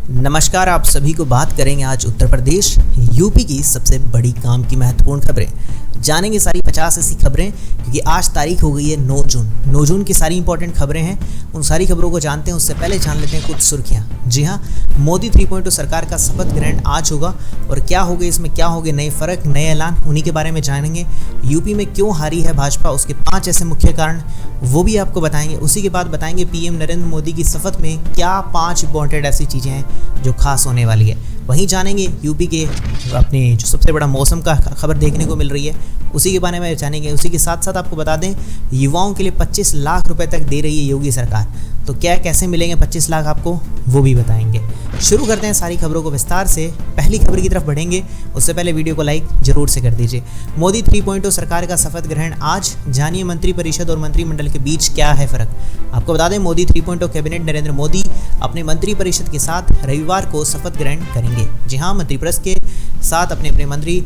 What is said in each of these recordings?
नमस्कार, आप सभी को बात करेंगे आज उत्तर प्रदेश यूपी की सबसे बड़ी काम की महत्वपूर्ण खबरें। जानेंगे सारी 50 ऐसी खबरें, क्योंकि आज तारीख हो गई है 9 जून। 9 जून की सारी इंपॉर्टेंट खबरें हैं। उन सारी खबरों को जानते हैं, उससे पहले जान लेते हैं कुछ सुर्खियां। जी हां, मोदी 3.0 सरकार का शपथ ग्रहण आज होगा और क्या होगा इसमें, क्या होंगे नए फर्क, नए ऐलान, उन्हीं के बारे में जानेंगे। यूपी में क्यों हारी है भाजपा, उसके 5 ऐसे मुख्य कारण, वो भी आपको बताएंगे। उसी के बाद बताएंगे पीएम नरेंद्र मोदी की शपथ में क्या 5 इंपॉर्टेंट ऐसी चीज़ें हैं जो खास होने वाली है। वहीं जानेंगे यूपी के अपने जो सबसे बड़ा मौसम का खबर देखने को मिल रही है, उसी के बारे में जानेंगे। उसी के साथ साथ आपको बता दें, युवाओं के लिए 25 लाख रुपए तक दे रही है योगी सरकार। तो क्या कैसे मिलेंगे 25 लाख आपको, वो भी बताएंगे। शुरू करते हैं सारी खबरों को विस्तार से। पहली खबर की तरफ बढ़ेंगे, उससे पहले वीडियो को लाइक जरूर से कर दीजिए। मोदी 3.0 सरकार का शपथ ग्रहण आज। जानिए मंत्रिपरिषद और मंत्रिमंडल के बीच क्या है फर्क। आपको बता दें, मोदी 3.0 कैबिनेट नरेंद्र मोदी अपने मंत्रिपरिषद के साथ रविवार को शपथ ग्रहण करेंगे। जी हाँ, मंत्रिपरिषद के साथ अपने मंत्री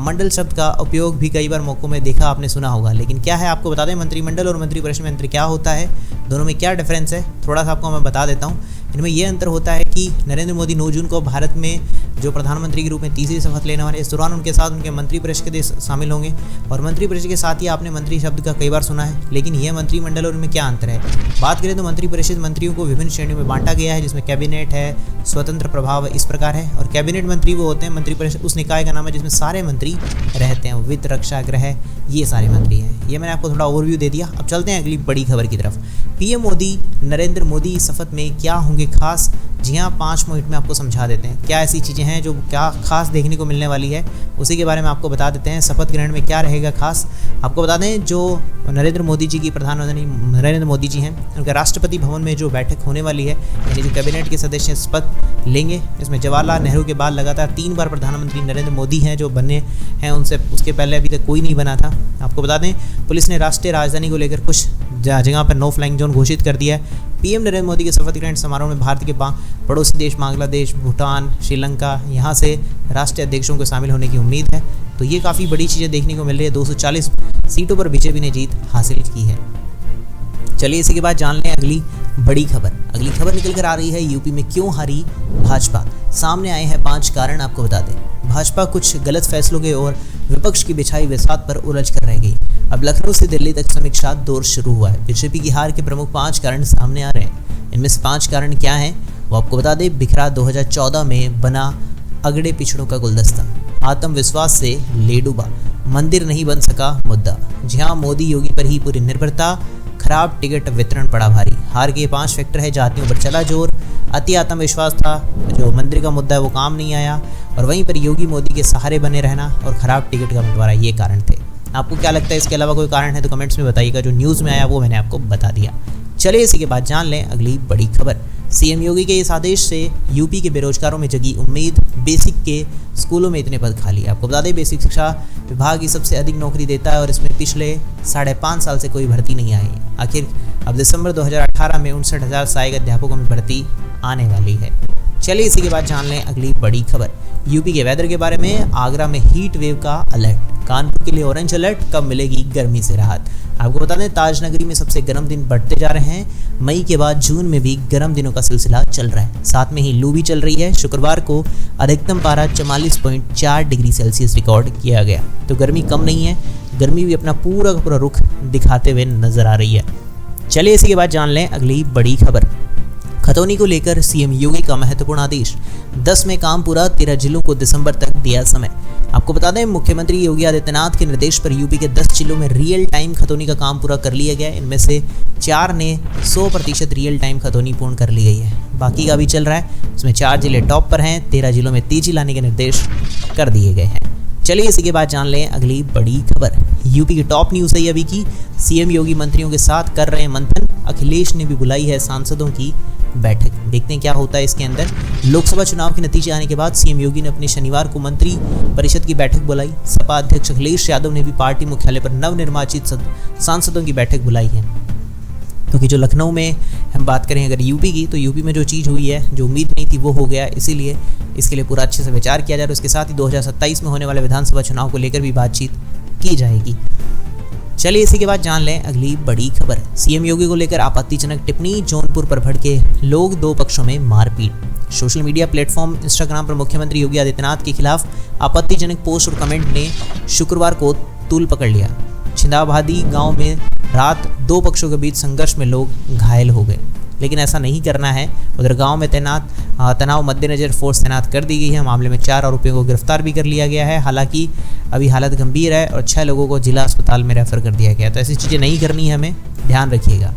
मंडल शब्द का उपयोग भी कई बार मौकों में देखा, आपने सुना होगा। लेकिन क्या है आपको बता दें, मंत्रिमंडल और मंत्रिपरिषद में अंतर क्या होता है, दोनों में क्या डिफरेंस है, थोड़ा सा आपको मैं बता देता हूँ। इनमें यह अंतर होता है कि नरेंद्र मोदी 9 जून को भारत में जो प्रधानमंत्री के रूप में तीसरी शपथ लेने वाले, इस दौरान उनके साथ उनके मंत्रिपरिषद के शामिल होंगे। और मंत्रिपरिषद के साथ ही आपने मंत्री शब्द का कई बार सुना है, लेकिन यह मंत्रिमंडल और इनमें क्या अंतर है। बात करें तो मंत्रिपरिषद मंत्रियों को विभिन्न श्रेणियों में बांटा गया है, जिसमें कैबिनेट है, स्वतंत्र प्रभाव इस प्रकार है। और कैबिनेट मंत्री वो होते हैं, मंत्रिपरिषद उस निकाय का नाम है जिसमें सारे मंत्री रहते हैं, वित्त, रक्षा, गृह, ये सारे मंत्री हैं। ये मैंने आपको थोड़ा ओवरव्यू दे दिया। अब चलते हैं अगली बड़ी खबर की तरफ। पीएम मोदी नरेंद्र मोदी शपथ में क्या होंगे खास। जी हाँ, 5 मिनट में आपको समझा देते हैं क्या ऐसी चीज़ें हैं जो क्या खास देखने को मिलने वाली है, उसी के बारे में आपको बता देते हैं। शपथ ग्रहण में क्या रहेगा खास, आपको बता दें। जो नरेंद्र मोदी जी की प्रधानमंत्री नरेंद्र मोदी जी हैं, उनके राष्ट्रपति भवन में जो बैठक होने वाली है, यानी जो कैबिनेट के सदस्य शपथ लेंगे, इसमें जवाहरलाल नेहरू के बाद लगातार 3 बार प्रधानमंत्री नरेंद्र मोदी हैं जो बने हैं, उनसे उसके पहले अभी तक कोई नहीं बना था। आपको बता दें, पुलिस ने राष्ट्रीय राजधानी को लेकर कुछ जगह पर नो फ्लाइंग जोन घोषित कर दिया है। पीएम नरेंद्र मोदी के शपथ ग्रहण समारोह में भारत के पड़ोसी देश बांग्लादेश, भूटान, श्रीलंका, यहाँ से राष्ट्रीय अध्यक्षों को शामिल होने की उम्मीद है। तो ये काफ़ी बड़ी चीज़ें देखने को मिल रही है। 240 सीटों पर बीजेपी ने जीत हासिल की है। चलिए इसी के बाद जान लें अगली बड़ी खबर। अगली खबर निकल कर आ रही है, यूपी में क्यों हारी भाजपा। सामने आए हैं 5 कारण, आपको बता दें। भाजपा कुछ गलत फैसलों के और विपक्ष की बिछाई विसात पर उलझ कर रह गई। अब लखनऊ से दिल्ली तक समीक्षा दौर शुरू हुआ है। बीजेपी की हार के प्रमुख 5 कारण सामने आ रहे हैं। इनमें से 5 कारण क्या हैं, वो आपको बता दें। बिखरा 2014 में बना अगड़े पिछड़ों का गुलदस्ता, आत्मविश्वास से ले डूबा, मंदिर नहीं बन सका मुद्दा। जी हाँ, मोदी योगी पर ही पूरी निर्भरता, खराब टिकट वितरण पड़ा भारी। हार के 5 फैक्टर है, जातियों पर चला जोर, अति आत्मविश्वास था, जो मंदिर का मुद्दा है वो काम नहीं आया, और वहीं पर योगी मोदी के सहारे बने रहना और खराब टिकट का बंटवारा, ये कारण थे। आपको क्या लगता है इसके अलावा कोई कारण है तो कमेंट्स में बताइएगा। जो न्यूज़ में आया वो मैंने आपको बता दिया। चलिए इसी के बाद जान लें अगली बड़ी खबर। सीएम योगी के इस आदेश से यूपी के बेरोजगारों में जगी उम्मीद। बेसिक के स्कूलों में इतने पद खाली। आपको बता दें, बेसिक शिक्षा विभाग ही सबसे अधिक नौकरी देता है और इसमें पिछले 5.5 साल से कोई भर्ती नहीं आई। आखिर अब दिसंबर 2018 में 59,000 सहायक अध्यापकों में भर्ती आने वाली है। चलिए इसी के बाद जान लें अगली बड़ी खबर। यूपी के वेदर के बारे में। आगरा में हीट वेव का अलर्ट, कानपुर के लिए ऑरेंज अलर्ट, कब मिलेगी गर्मी से राहत। आपको बता दें, ताजनगरी में सबसे गर्म दिन बढ़ते जा रहे हैं। मई के बाद जून में भी गर्म दिनों का सिलसिला चल रहा है, साथ में ही लू भी चल रही है। शुक्रवार को अधिकतम पारा 44.4 डिग्री सेल्सियस रिकॉर्ड किया गया। तो गर्मी कम नहीं है, गर्मी भी अपना पूरा का पूरा रुख दिखाते हुए नजर आ रही है। चलिए इसी के बाद जान लें अगली बड़ी खबर। खतौनी को लेकर सीएम योगी का महत्वपूर्ण आदेश। 10 में काम पूरा, 13 जिलों को दिसंबर तक दिया समय। आपको बता दें, मुख्यमंत्री योगी आदित्यनाथ के निर्देश पर यूपी के 10 जिलों में रियल टाइम खतौनी का काम पूरा कर लिया गया। इनमें से 4 ने 100% रियल टाइम खतौनी पूर्ण कर ली गई है, बाकी का भी चल रहा है। इसमें 4 जिले टॉप पर हैं, 13 जिलों में तेजी लाने के निर्देश कर दिए गए हैं। चलिए इसी के बाद जान लें अगली बड़ी खबर। यूपी की टॉप न्यूज़ है अभी की। सीएम योगी मंत्रियों के साथ कर रहे हैं मंथन। अखिलेश ने भी बुलाई है सांसदों की बैठक। देखते हैं क्या होता है इसके अंदर। लोकसभा चुनाव के नतीजे आने के बाद सीएम योगी ने अपने शनिवार को मंत्री परिषद की बैठक बुलाई। सपा अध्यक्ष अखिलेश यादव ने भी पार्टी मुख्यालय पर नवनिर्वाचित सांसदों की बैठक बुलाई है। क्योंकि जो लखनऊ में हम बात करें अगर यूपी की, तो यूपी में जो चीज़ हुई है, जो उम्मीद नहीं थी वो हो गया, इसीलिए इसके लिए पूरा अच्छे से विचार किया जा रहा है। उसके साथ ही 2027 में होने वाले विधानसभा चुनाव को लेकर भी बातचीत की जाएगी। चलिए इसी के बाद जान लें अगली बड़ी खबर। सीएम योगी को लेकर आपत्तिजनक टिप्पणी, जौनपुर पर भड़के लोग, दो पक्षों में मारपीट। सोशल मीडिया प्लेटफॉर्म इंस्टाग्राम पर मुख्यमंत्री योगी आदित्यनाथ के खिलाफ आपत्तिजनक पोस्ट और कमेंट ने शुक्रवार को तूल पकड़ लिया। छिंदाभादी गांव में रात दो पक्षों के बीच संघर्ष में लोग घायल हो गए, लेकिन ऐसा नहीं करना है। उधर गांव में तनाव मद्देनजर फोर्स तैनात कर दी गई है। मामले में 4 आरोपियों को गिरफ्तार भी कर लिया गया है। हालांकि अभी हालत गंभीर है और 6 लोगों को जिला अस्पताल में रेफर कर दिया गया। तो ऐसी चीज़ें नहीं करनी है, हमें ध्यान रखिएगा।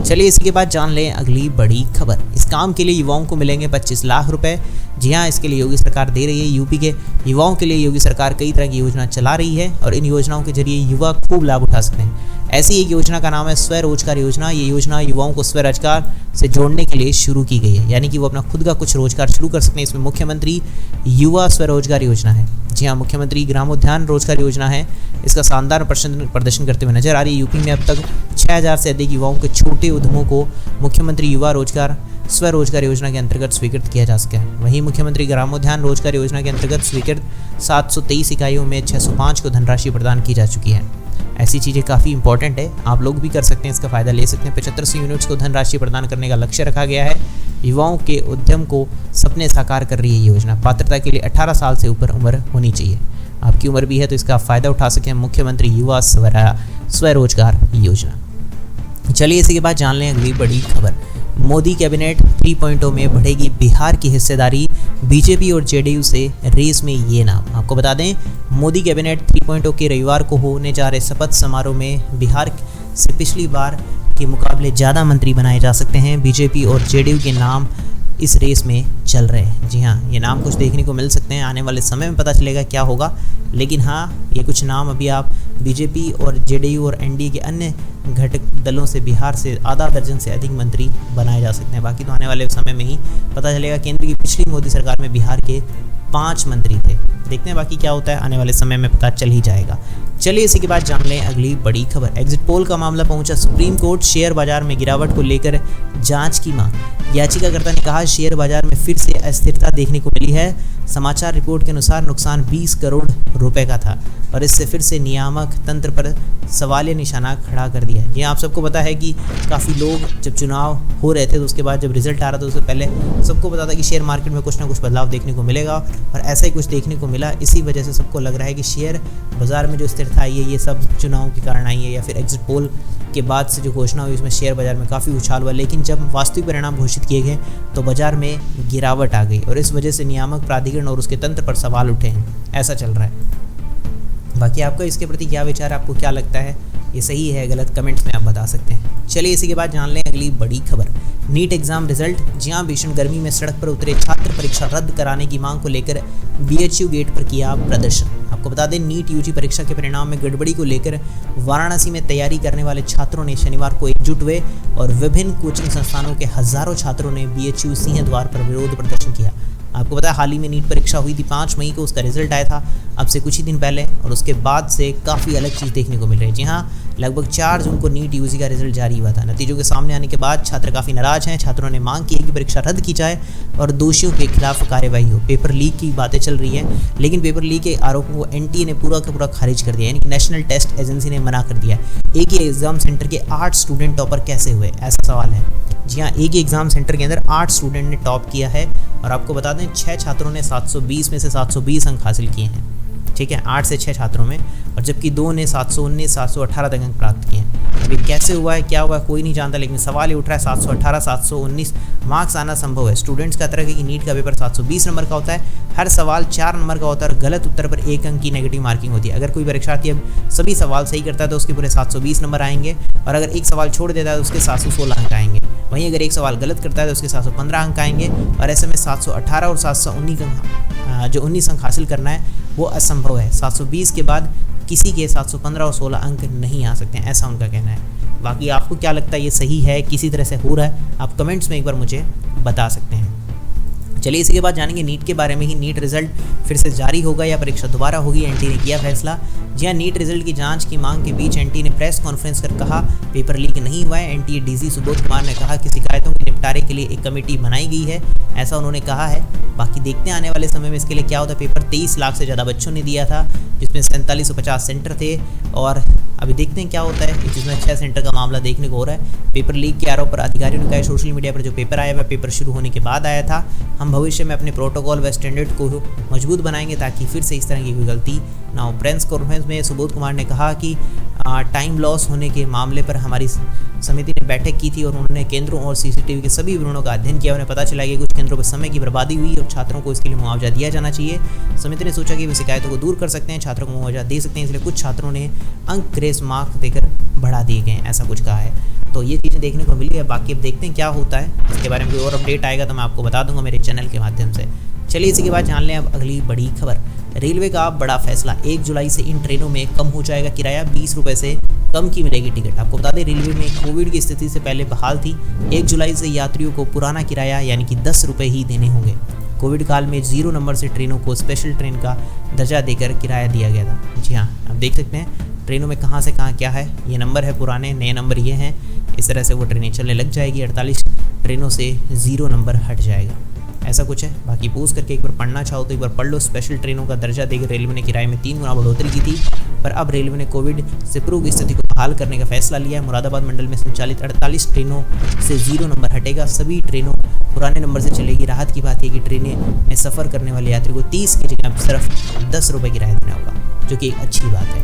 चलिए इसी के बाद जान लें अगली बड़ी खबर। इस काम के लिए युवाओं को मिलेंगे 25 लाख रुपए। जी हाँ, इसके लिए योगी सरकार दे रही है। यूपी के युवाओं के लिए योगी सरकार कई तरह की योजना चला रही है और इन योजनाओं के जरिए युवा खूब लाभ उठा सकते हैं। ऐसी एक योजना का नाम है स्वरोजगार योजना। ये योजना युवाओं को स्वरोजगार से जोड़ने के लिए शुरू की गई है, यानी कि वो अपना खुद का कुछ रोजगार शुरू कर सकते हैं। इसमें मुख्यमंत्री युवा स्वरोजगार योजना है। जी हाँ, मुख्यमंत्री ग्रामोद्यान रोजगार योजना है। इसका शानदार प्रदर्शन करते हुए नजर आ रही है। यूपी में अब तक 6000 से अधिक युवाओं के छोटे उद्यमों को मुख्यमंत्री युवा स्वरोजगार योजना के अंतर्गत स्वीकृत किया जा सका है। वहीं मुख्यमंत्री ग्रामोद्यान रोजगार योजना के अंतर्गत स्वीकृत 723 इकाइयों में 605 को धनराशि प्रदान की जा चुकी है। ऐसी चीज़ें काफ़ी इंपॉर्टेंट है, आप लोग भी कर सकते हैं, इसका फ़ायदा ले सकते हैं। 7500 यूनिट्स को धनराशि प्रदान करने का लक्ष्य रखा गया है। युवाओं के उद्यम को सपने साकार कर रही है योजना। पात्रता के लिए 18 साल से ऊपर उम्र होनी चाहिए। आपकी उम्र भी है तो इसका फ़ायदा उठा सकें। मुख्यमंत्री युवा स्वरोजगार योजना। चलिए इसी के बाद जान लें अगली बड़ी खबर। मोदी कैबिनेट 3.0 में बढ़ेगी बिहार की हिस्सेदारी, बीजेपी और जेडीयू से रेस में ये नाम। आपको बता दें, मोदी कैबिनेट 3.0 के रविवार को होने जा रहे शपथ समारोह में बिहार से पिछली बार के मुकाबले ज़्यादा मंत्री बनाए जा सकते हैं। बीजेपी और जेडीयू के नाम इस रेस में चल रहे हैं। जी हाँ, ये नाम कुछ देखने को मिल सकते हैं, आने वाले समय में पता चलेगा क्या होगा। लेकिन हाँ, ये कुछ नाम अभी आप बीजेपी और जेडीयू और एनडीए के अन्य घटक दलों से बिहार से आधा दर्जन से अधिक मंत्री बनाए जा सकते हैं। बाकी तो आने वाले समय में ही पता चलेगा। केंद्र की पिछली मोदी सरकार में बिहार के 5 मंत्री थे। देखते हैं बाकी क्या होता है, आने वाले समय में पता चल ही जाएगा। चलिए इसी के बाद जान लें अगली बड़ी खबर। एग्जिट पोल का मामला पहुंचा सुप्रीम कोर्ट। शेयर बाजार में गिरावट को लेकर जांच की मांग। याचिकाकर्ता ने कहा, शेयर बाजार में फिर से अस्थिरता देखने को मिली है। समाचार रिपोर्ट के अनुसार नुकसान 20 करोड़ रुपए का था और इससे फिर से नियामक तंत्र पर सवालिया निशाना खड़ा कर दिया। ये आप सबको पता है कि काफ़ी लोग जब चुनाव हो रहे थे तो उसके बाद जब रिजल्ट आ रहा था उससे पहले सबको पता था कि शेयर मार्केट में कुछ ना कुछ बदलाव देखने को मिलेगा और ऐसा ही कुछ देखने को मिला। इसी वजह से सबको लग रहा है कि शेयर बाजार में जो स्थिरता आई है ये सब चुनाव के कारण आई है या फिर एग्जिट पोल के बाद से जो घोषणा हुई उसमें शेयर बाजार में काफ़ी उछाल हुआ। लेकिन जब वास्तविक परिणाम घोषित किए गए तो बाजार में गिरावट आ गई और इस वजह से नियामक प्राधिकरण और उसके तंत्र पर सवाल उठे हैं। ऐसा चल रहा है। बाकी आपका इसके प्रति क्या विचार, आपको क्या लगता है, ये सही है गलत, कमेंट्स में आप बता सकते हैं। चलिए इसी के बाद जान लें अगली बड़ी खबर। NEET exam result. जी हां, भीषण गर्मी में सड़क पर उतरे छात्र परीक्षा रद्द कराने की मांग को लेकर बीएचयू गेट पर किया प्रदर्शन। आपको बता दें, नीट यूजी परीक्षा के परिणाम में गड़बड़ी को लेकर वाराणसी में तैयारी करने वाले छात्रों ने शनिवार को एकजुट हुए और विभिन्न कोचिंग संस्थानों के हजारों छात्रों ने बीएचयू सिंह द्वार पर विरोध प्रदर्शन किया। आपको पता है, हाल ही में नीट परीक्षा हुई थी, 5 मई को उसका रिजल्ट आया था, अब से कुछ ही दिन पहले, और उसके बाद से काफ़ी अलग चीज़ देखने को मिल रही है। जी हाँ, लगभग 4 जून को नीट यूजी का रिजल्ट जारी हुआ था। नतीजों के सामने आने के बाद छात्र काफ़ी नाराज हैं। छात्रों ने मांग की है कि परीक्षा रद्द की जाए और दोषियों के खिलाफ कार्रवाई हो। पेपर लीक की बातें चल रही है, लेकिन पेपर लीक के आरोपों को एनटीए ने पूरा का पूरा खारिज कर दिया, यानी कि नेशनल टेस्ट एजेंसी ने मना कर दिया। एक ही एग्जाम सेंटर के 8 स्टूडेंट टॉपर कैसे हुए, ऐसा सवाल है। जी हाँ, एक ही एग्जाम सेंटर के अंदर 8 स्टूडेंट ने टॉप किया है और आपको बता दें 6 छात्रों ने 720 में से 720 अंक हासिल किए हैं। ठीक है, 8 से 6 छात्रों में, और जबकि 2 ने 719, 718 तक अंक प्राप्त किए हैं। अभी कैसे हुआ है, क्या हुआ है, कोई नहीं जानता, लेकिन सवाल ये उठ रहा है 718, 719 मार्क्स आना संभव है। स्टूडेंट्स का तरह है कि नीट का पेपर 720 नंबर का होता है, हर सवाल 4 नंबर का होता है और गलत उत्तर पर 1 अंक की नेगेटिव मार्किंग होती है। अगर कोई परीक्षार्थी अब सभी सवाल सही करता है तो उसके पूरे 720 नंबर आएंगे, और अगर एक सवाल छोड़ देता है तो उसके 716 अंक आएंगे। वहीं अगर एक सवाल गलत करता है तो उसके 715 अंक आएंगे, और ऐसे में 718 और 719 जो 19 अंक हासिल करना है वो असंभव है। 720 के बाद किसी के 715 और 16 अंक नहीं आ सकते हैं, ऐसा उनका कहना है। बाकी आपको क्या लगता है, ये सही है, किसी तरह से हो रहा है, आप कमेंट्स में एक बार मुझे बता सकते हैं। चलिए इसी के बाद जानेंगे नीट के बारे में ही। नीट रिजल्ट फिर से जारी होगा या परीक्षा दोबारा होगी, एनटीए ने किया फैसला। जी हां, नीट रिजल्ट की जांच की मांग के बीच एनटीए ने प्रेस कॉन्फ्रेंस कर कहा पेपर लीक नहीं हुआ है। एनटीए डीजी सुबोध कुमार ने कहा कि शिकायतों के निपटारे के लिए एक कमेटी बनाई गई है, ऐसा उन्होंने कहा है। बाकी देखते हैं आने वाले समय में इसके लिए क्या होता है। पेपर 23 लाख से ज़्यादा बच्चों ने दिया था, जिसमें 4750 सेंटर थे, और अभी देखते हैं क्या होता है, जिसमें 6 सेंटर का मामला देखने को हो रहा है। पेपर लीक के आरोप पर अधिकारियों ने कहा सोशल मीडिया पर जो पेपर आया वह पेपर शुरू होने के बाद आया था। हम भविष्य में अपने प्रोटोकॉल व स्टैंडर्ड को मजबूत बनाएंगे ताकि फिर से इस तरह की कोई गलती ना हो। प्रेस कॉन्फ्रेंस में सुबोध कुमार ने कहा कि टाइम लॉस होने के मामले पर हमारी समिति ने बैठक की थी और उन्होंने केंद्रों और सीसीटीवी के सभी विवरणों का अध्ययन किया। उन्हें पता चला कि कुछ केंद्रों पर समय की बर्बादी हुई और छात्रों को इसके लिए मुआवजा दिया जाना चाहिए। समिति ने सोचा कि वे शिकायतों को दूर कर सकते हैं, छात्रों को मुआवजा दे सकते हैं, इसलिए कुछ छात्रों ने अंक ग्रेस मार्क देकर बढ़ा दिए गए, ऐसा कुछ कहा है। तो ये चीज़ें देखने को मिली है। बाकी अब देखते हैं क्या होता है, इसके बारे में कोई और अपडेट आएगा तो मैं आपको बता दूंगा मेरे चैनल के माध्यम से। चलिए इसी के बाद जान लें अब अगली बड़ी खबर। रेलवे का बड़ा फैसला, 1 जुलाई से इन ट्रेनों में कम हो जाएगा किराया, 20 रुपये से कम की मिलेगी टिकट। आपको बता दें रेलवे में कोविड की स्थिति से पहले बहाल थी। 1 जुलाई से यात्रियों को पुराना किराया यानी कि 10 रुपये ही देने होंगे। कोविड काल में 0 नंबर से ट्रेनों को स्पेशल ट्रेन का दर्जा देकर किराया दिया गया था। जी हाँ, आप देख सकते हैं ट्रेनों में कहाँ से कहाँ क्या है, ये नंबर है पुराने, नए नंबर ये हैं। इस तरह से वो ट्रेनें चलने लग जाएगी। 48 ट्रेनों से 0 नंबर हट जाएगा, ऐसा कुछ है। बाकी पूछ करके एक बार पढ़ना चाहो तो एक बार पढ़ लो। स्पेशल ट्रेनों का दर्जा देकर रेलवे ने किराए में 3 गुना बढ़ोतरी की थी, पर अब रेलवे ने कोविड से पूर्व की स्थिति को बहाल करने का फैसला लिया है। मुरादाबाद मंडल में संचालित 48 ट्रेनों से 0 नंबर हटेगा, सभी ट्रेनों पुराने नंबर से चलेगी। राहत की बात है कि ट्रेनें में सफ़र करने वाले यात्री को 30 की जगह सिर्फ 10 रुपये किराया देना होगा, जो कि एक अच्छी बात है।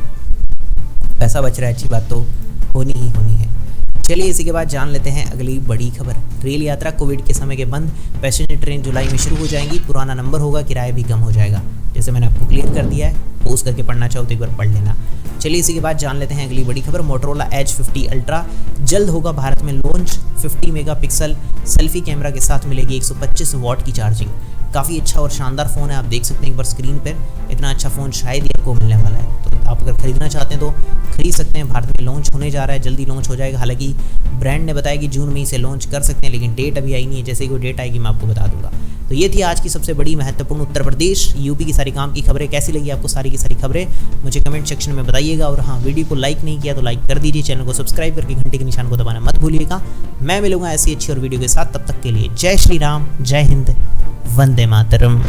पैसा बच रहा है, अच्छी बात तो होनी ही होनी है। चलिए इसी के बाद जान लेते हैं अगली बड़ी खबर। रेल यात्रा कोविड के समय के बंद, पैसेंजर ट्रेन जुलाई में शुरू हो जाएंगी, पुराना नंबर होगा, किराया भी कम हो जाएगा। जैसे मैंने आपको क्लियर कर दिया है, पोज करके पढ़ना चाहो तो एक बार पढ़ लेना। चलिए इसी के बाद जान लेते हैं अगली बड़ी खबर। मोटोरोला एज 50 अल्ट्रा जल्द होगा भारत में लॉन्च। 50 मेगापिक्सल सेल्फी कैमरा के साथ मिलेगी 125 वॉट की चार्जिंग। काफ़ी अच्छा और शानदार फ़ोन है, आप देख सकते हैं एक बार स्क्रीन पर। इतना अच्छा फ़ोन शायद ही आपको मिलने वाला है, तो आप अगर खरीदना चाहते हैं तो खरीद सकते हैं। भारत में लॉन्च होने जा रहा है, जल्दी लॉन्च हो जाएगा। हालांकि ब्रांड ने बताया कि जून में इसे लॉन्च कर सकते हैं, लेकिन डेट अभी आई नहीं है। जैसे ही कोई डेट आएगी मैं आपको बता दूंगा। तो ये थी आज की सबसे बड़ी महत्वपूर्ण उत्तर प्रदेश यूपी की सारी काम की खबरें। कैसी लगी आपको सारी की सारी खबरें मुझे कमेंट सेक्शन में बताइएगा। और हाँ, वीडियो को लाइक नहीं किया तो लाइक कर दीजिए, चैनल को सब्सक्राइब करके घंटे के निशान को दबाना मत भूलिएगा। मैं मिलूंगा ऐसी अच्छी और वीडियो के साथ, तब तक के लिए जय श्री राम, जय हिंद, वंदे मातरम।